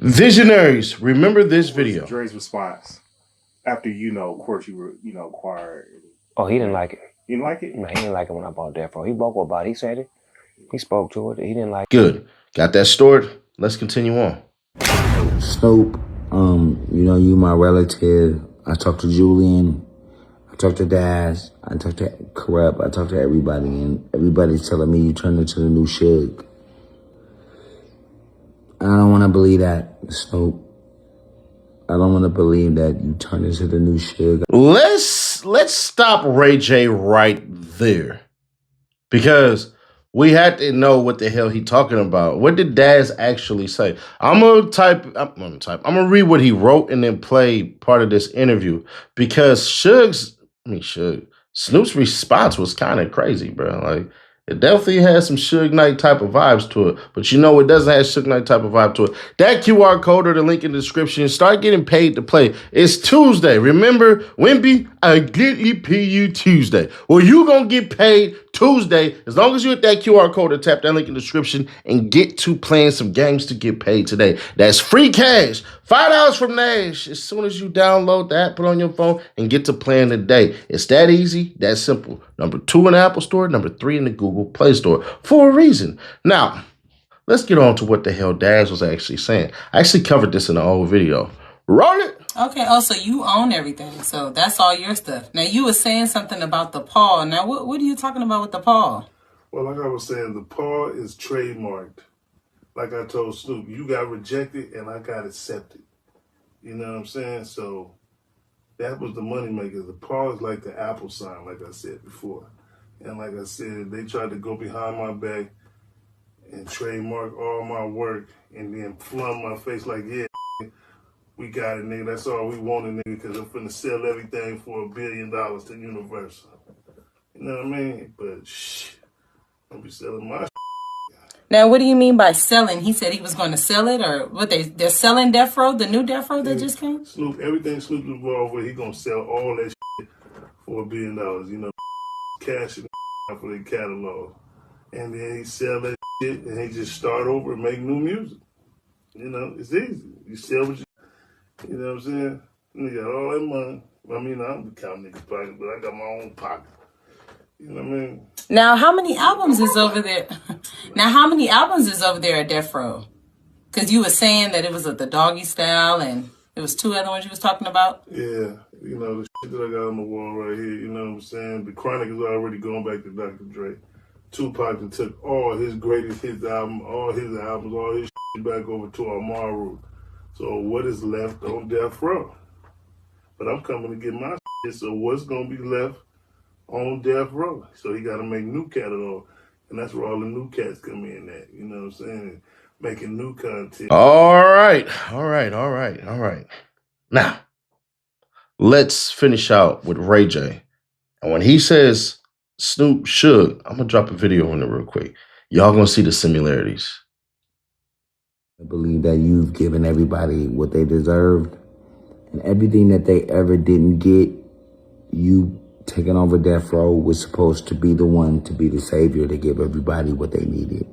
Visionaries, remember this video. Dre's response after, of course, you were, acquired. Oh, he didn't like it. You didn't like it? No, he didn't like it when I bought that from. He spoke about it. He said it. He spoke to it. He didn't like it. Good. Got that stored. Let's continue on. Snoop, you my relative. I talked to Julian. I talked to Daz. I talked to Corrupt. I talked to everybody, and everybody's telling me you turned into the new Suge. I don't want to believe that, Snoop. I don't want to believe that you turned into the new Suge. Let's stop Ray J right there, because we had to know what the hell he talking about. What did Daz actually say? I'm gonna read what he wrote and then play part of this interview, because Snoop's response was kind of crazy, bro. Like, it definitely has some Suge Knight type of vibes to it. But it doesn't have Suge Knight type of vibe to it. That QR code or the link in the description. Start getting paid to play. It's Tuesday. Remember, Wimpy, I gladly pay you Tuesday. Well, you going to get paid Tuesday as long as you hit that QR code or tap that link in the description and get to playing some games to get paid today. That's free cash. $5 from Nash as soon as you download the app, put on your phone, and get to playing today. It's that easy, that simple. Number 2 in the Apple Store, number 3 in the Google Play Store for a reason. Now, let's get on to what the hell Daz was actually saying. I actually covered this in the old video. Roll it! Okay, so you own everything. So that's all your stuff. Now, you were saying something about the paw. Now, what are you talking about with the paw? Well, like I was saying, the paw is trademarked. Like I told Snoop, you got rejected and I got accepted. You know what I'm saying? So that was the moneymaker. The paw is like the Apple sign, like I said before. And like I said, they tried to go behind my back and trademark all my work and then flung my face like, yeah, we got it, nigga. That's all we wanted, nigga, because I'm finna sell everything for $1 billion to Universal. You know what I mean? But don't be selling my Now, what do you mean by selling? He said he was going to sell it, or what? They're selling Death Row, the new Death Row that just came? Snoop, everything Snoop's involved with, he gonna sell all that for $1 billion. Cash it for their catalog. And then he sell that and he just start over and make new music. It's easy. You sell what you know what I'm saying? You got all that money. I don't count niggas' pocket, but I got my own pocket. You know what I mean? Now, how many albums is over there? At Death Row? Because you were saying that it was the doggy style and there was 2 other ones you was talking about? Yeah. The shit that I got on the wall right here, you know what I'm saying? The Chronic is already going back to Dr. Dre. Tupac took all his greatest hits album, all his albums, all his shit back over to Amaru. So what is left on Death Row? But I'm coming to get my shit, so what's going to be left on Death Row? So he got to make new catalog, and that's where all the new cats come in at, you know what I'm saying? Making new content. All right. Now, let's finish out with Ray J. And when he says Snoop Suge, I'm going to drop a video on it real quick. Y'all going to see the similarities. I believe that you've given everybody what they deserved, and everything that they ever didn't get, you taking over Death Row was supposed to be the one to be the savior to give everybody what they needed.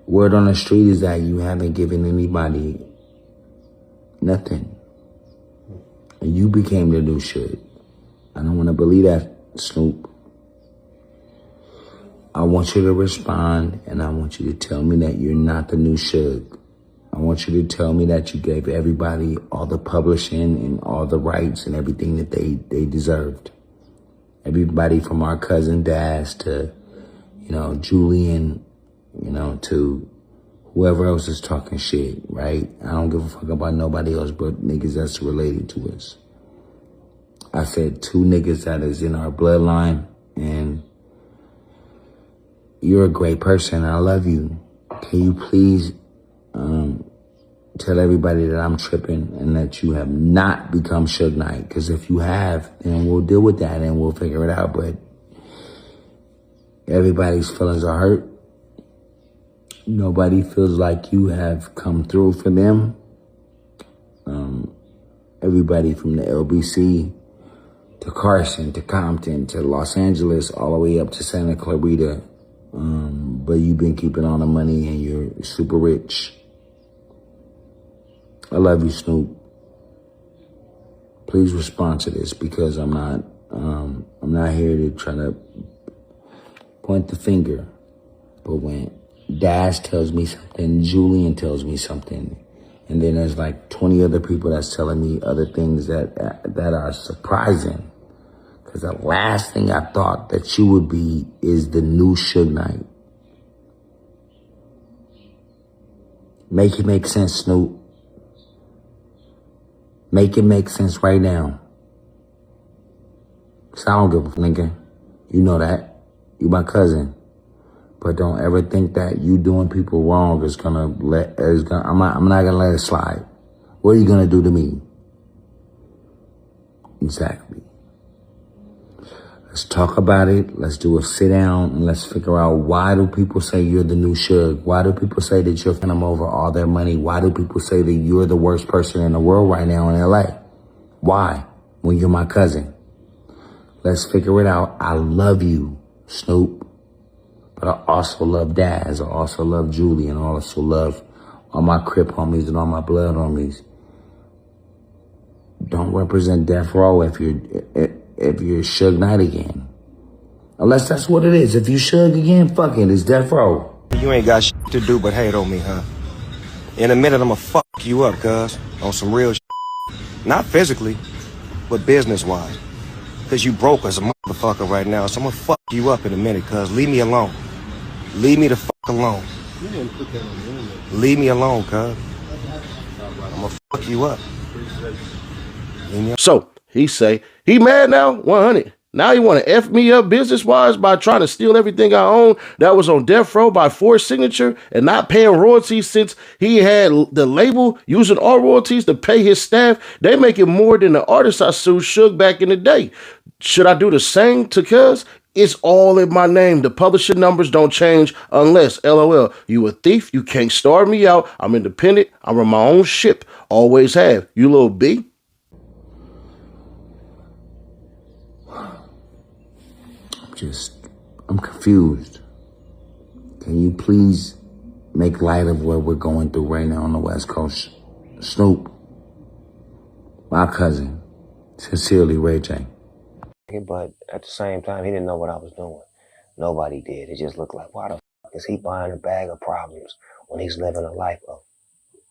Word on the street is that you haven't given anybody nothing. And you became the new Suge. I don't want to believe that, Snoop. I want you to respond, and I want you to tell me that you're not the new Suge. I want you to tell me that you gave everybody all the publishing and all the rights and everything that they deserved. Everybody from our cousin Daz to, Julian, to whoever else is talking shit, right? I don't give a fuck about nobody else but niggas that's related to us. I said 2 niggas that is in our bloodline, and you're a great person. I love you. Can you please tell everybody that I'm tripping and that you have not become Suge Knight? Because if you have, then we'll deal with that and we'll figure it out. But everybody's feelings are hurt. Nobody feels like you have come through for them. Everybody from the LBC to Carson to Compton to Los Angeles all the way up to Santa Clarita. But you've been keeping all the money and you're super rich. I love you, Snoop. Please respond to this because I'm not here to try to point the finger. But when Daz tells me something, Julian tells me something, and then there's like 20 other people that's telling me other things that are surprising. Because the last thing I thought that you would be is the new Suge Knight. Make it make sense, Snoop. Make it make sense right now. Cause I don't give a Lincoln. You know that. You my cousin. But don't ever think that you doing people wrong I'm not gonna let it slide. What are you gonna do to me? Exactly. Let's talk about it. Let's do a sit down and let's figure out, why do people say you're the new Suge? Why do people say that you're giving them over all their money? Why do people say that you're the worst person in the world right now in LA? Why? When you're my cousin. Let's figure it out. I love you, Snoop. But I also love Daz. I also love Julie, and I also love all my Crip homies and all my blood homies. Don't represent Death Row if you're Suge Knight again. Unless that's what it is. If you Suge again, fuck it, it's Death Row. You ain't got shit to do but hate on me, huh? In a minute, I'ma fuck you up, cuz. On some real shit. Not physically, but business-wise. Cause you broke as a motherfucker right now, so I'ma fuck you up in a minute, cuz. Leave me alone. Leave me the fuck alone. Leave me alone, cuz. I'ma fuck you up. So he say he mad now, 100. Now he want to F me up business-wise by trying to steal everything I own that was on Death Row by forced signature and not paying royalties since he had the label using our royalties to pay his staff. They making more than the artists I sued Suge back in the day. Should I do the same to cuz? It's all in my name. The publishing numbers don't change unless, LOL, you a thief, you can't starve me out. I'm independent, I run my own ship. Always have. You little B? I'm confused. Can you please make light of what we're going through right now on the West Coast? Snoop, my cousin, sincerely, Ray J. But at the same time, he didn't know what I was doing. Nobody did. It just looked like, why the fuck is he buying a bag of problems when he's living a life of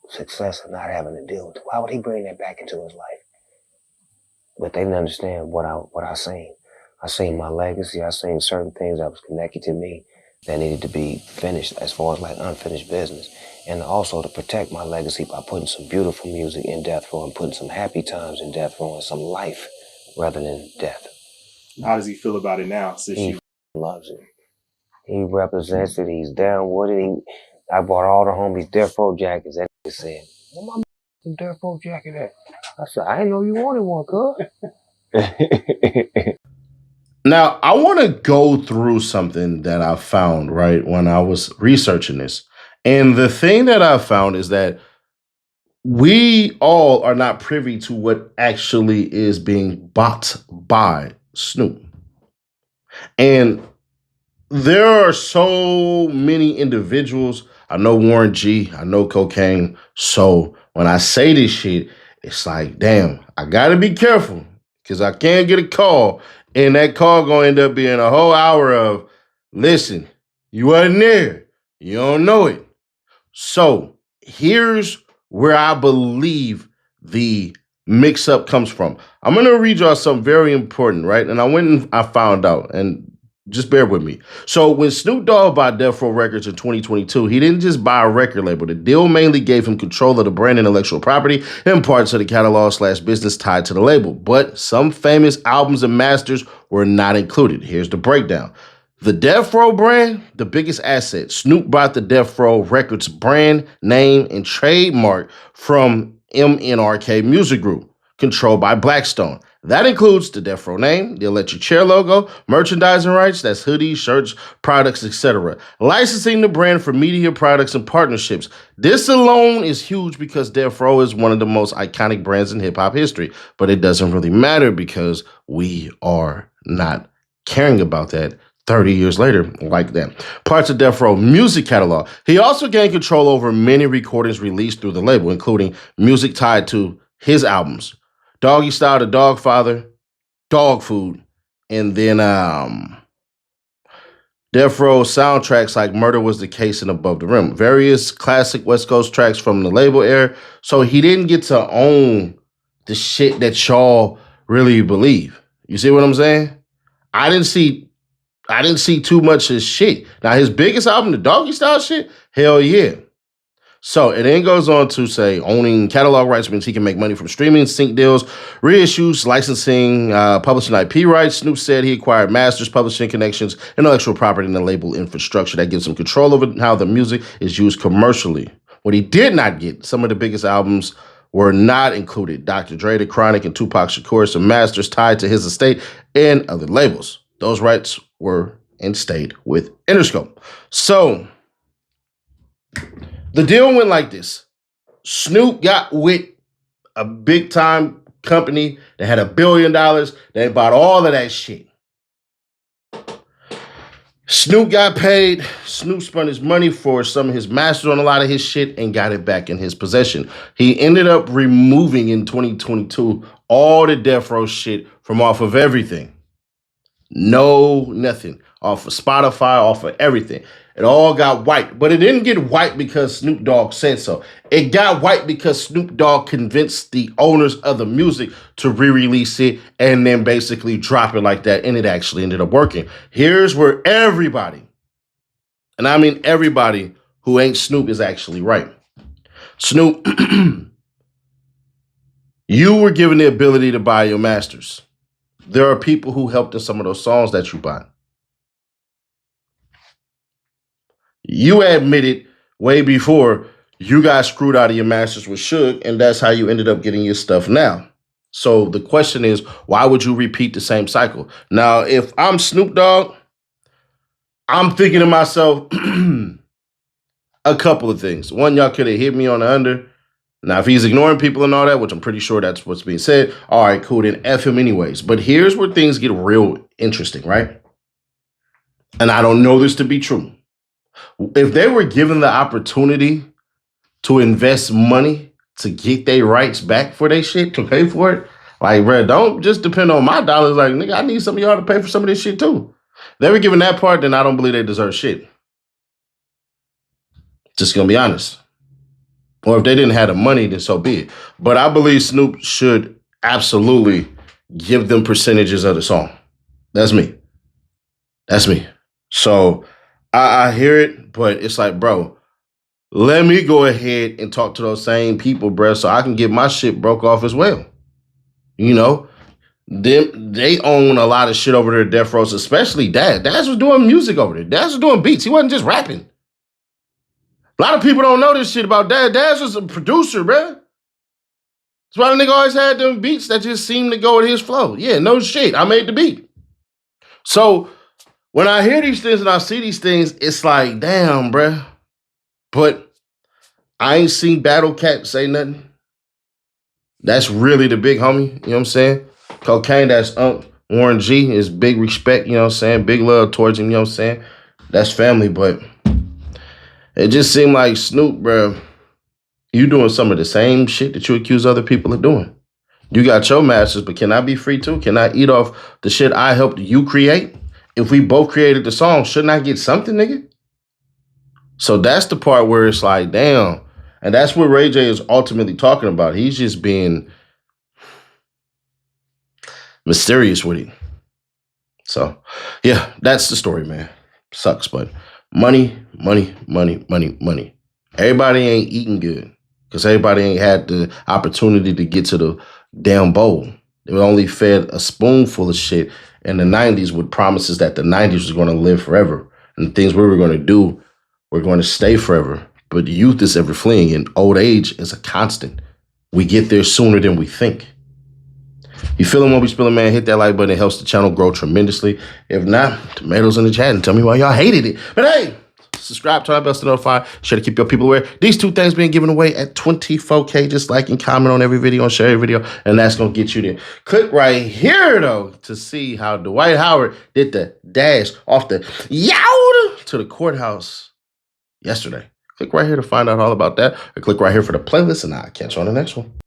success and not having to deal with it? Why would he bring that back into his life? But they didn't understand what I seen. I seen my legacy. I seen certain things that was connected to me that needed to be finished as far as like unfinished business. And also to protect my legacy by putting some beautiful music in Death Row and putting some happy times in Death Row and some life rather than death. How does he feel about it now? He loves it. He represents it. He's down with it. I bought all the homies Death Row jackets. That nigga said, "Where my Death Row jacket at?" I said, "I didn't know you wanted one, cuz." Now, I want to go through something that I found, right, when I was researching this. And the thing that I found is that we all are not privy to what actually is being bought by Snoop. And there are so many individuals. I know Warren G, I know Cocaine. So when I say this shit, it's like, damn, I got to be careful because I can't get a call. And that call going to end up being a whole hour of, listen, you wasn't there. You don't know it. So here's where I believe the mix-up comes from. I'm going to read y'all something very important, right? And I went and I found out, and just bear with me. So when Snoop Dogg bought Death Row Records in 2022, he didn't just buy a record label. The deal mainly gave him control of the brand intellectual property and parts of the catalog/business tied to the label. But some famous albums and masters were not included. Here's the breakdown. The Death Row brand, the biggest asset. Snoop bought the Death Row Records brand, name, and trademark from MNRK Music Group, controlled by Blackstone. That includes the Death Row name, the electric chair logo, merchandising rights, that's hoodies, shirts, products, etc. Licensing the brand for media products and partnerships. This alone is huge because Death Row is one of the most iconic brands in hip-hop history. But it doesn't really matter because we are not caring about that 30 years later, like that. Parts of Death Row music catalog. He also gained control over many recordings released through the label, including music tied to his albums. Doggy Style, The Dog Father, Dog Food, and then Death Row soundtracks like Murder Was the Case and Above the Rim. Various classic West Coast tracks from the label era. So he didn't get to own the shit that y'all really believe. You see what I'm saying? I didn't see too much of his shit. Now, his biggest album, the Doggy Style shit, hell yeah. So it then goes on to say owning catalog rights means he can make money from streaming, sync deals, reissues, licensing, publishing IP rights. Snoop said he acquired masters, publishing connections, intellectual property, and the label infrastructure that gives him control over how the music is used commercially. What he did not get, some of the biggest albums were not included. Dr. Dre, The Chronic, and Tupac Shakur, some masters tied to his estate and other labels. Those rights were and stayed with Interscope. So the deal went like this. Snoop got with a big time company that had $1 billion. They bought all of that shit. Snoop got paid. Snoop spent his money for some of his masters on a lot of his shit and got it back in his possession. He ended up removing in 2022 all the Death Row shit from off of everything. No, nothing. Off of Spotify, off of everything. It all got wiped. But it didn't get wiped because Snoop Dogg said so. It got wiped because Snoop Dogg convinced the owners of the music to re-release it and then basically drop it like that. And it actually ended up working. Here's where everybody, and I mean everybody who ain't Snoop, is actually right. Snoop, you were given the ability to buy your masters. There are people who helped in some of those songs that you bought. You admitted way before you got screwed out of your masters with Suge, and that's how you ended up getting your stuff now. So the question is, why would you repeat the same cycle? Now, if I'm Snoop Dogg, I'm thinking to myself, a couple of things. One, y'all could have hit me on the under. Now, if he's ignoring people and all that, which I'm pretty sure that's what's being said, all right, cool, then F him anyways. But here's where things get real interesting, right? And I don't know this to be true. If they were given the opportunity to invest money to get their rights back for their shit, to pay for it, like, bro, don't just depend on my dollars. Like, nigga, I need some of y'all to pay for some of this shit too. If they were given that part, then I don't believe they deserve shit. Just gonna be honest. Or if they didn't have the money, then so be it. But I believe Snoop should absolutely give them percentages of the song. That's me. That's me. So I hear it, but it's like, bro, let me go ahead and talk to those same people, bro, so I can get my shit broke off as well. You know, they own a lot of shit over there at Death Row, especially Daz. Daz was doing music over there. Daz was doing beats. He wasn't just rapping. A lot of people don't know this shit about Daz. Daz was a producer, bro. That's why the nigga always had them beats that just seemed to go with his flow. Yeah, no shit. I made the beat. So when I hear these things and I see these things, it's like, damn, bro. But I ain't seen Battle Cat say nothing. That's really the big homie, you know what I'm saying? Cocaine, that's Warren G is big respect, you know what I'm saying? Big love towards him, you know what I'm saying? That's family, but it just seemed like Snoop, bro, you doing some of the same shit that you accuse other people of doing. You got your masters, but can I be free too? Can I eat off the shit I helped you create? If we both created the song, shouldn't I get something, nigga? So that's the part where it's like, damn. And that's what Ray J is ultimately talking about. He's just being mysterious with it. So, yeah, that's the story, man. Sucks, but money, money, money, money, money. Everybody ain't eating good because everybody ain't had the opportunity to get to the damn bowl. They were only fed a spoonful of shit in the 90s with promises that the 90s was going to live forever. And the things we were going to do were going to stay forever. But youth is ever fleeing and old age is a constant. We get there sooner than we think. You feeling what we spilling, man? Hit that like button. It helps the channel grow tremendously. If not, tomatoes in the chat and tell me why y'all hated it. But hey, subscribe, turn on bell to notify, share to keep your people aware. These 2 things being given away at 24K. Just like and comment on every video and share every video, and that's gonna get you there. Click right here though to see how Dwight Howard did the dash off the yacht to the courthouse yesterday. Click right here to find out all about that, or click right here for the playlist, and I'll catch you on the next one.